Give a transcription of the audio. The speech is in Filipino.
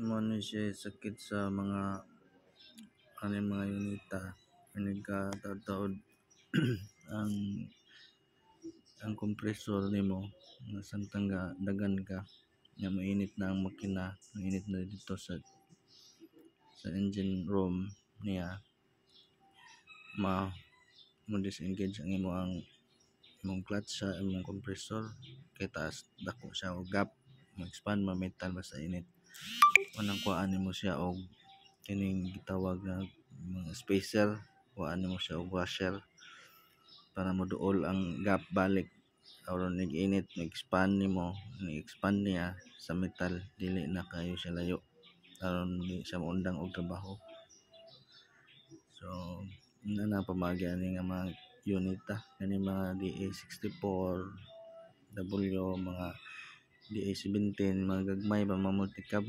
Mo ni siya sakit sa mga mga yunita nagkataod ang kompresor nimo nga samtang dagan ka nga mainit na ang makina, mainit na dito sa engine room niya, mo disengage ang imong clutch sa imong compressor kay taas dako siya og gap mo expand ma metal basta init unang kuhaan nimo siya og kining gitawag na mga spacer, kuhaan nimo siya og washer para moduol ang gap balik aron nag-init nag-expand niya sa metal dili na kayo siya layo aron di siya maundang og trabaho. So na pamagi ani nga mga unita kani mga DA64 W, mga DA17, mga gagmay pa mga multi-cab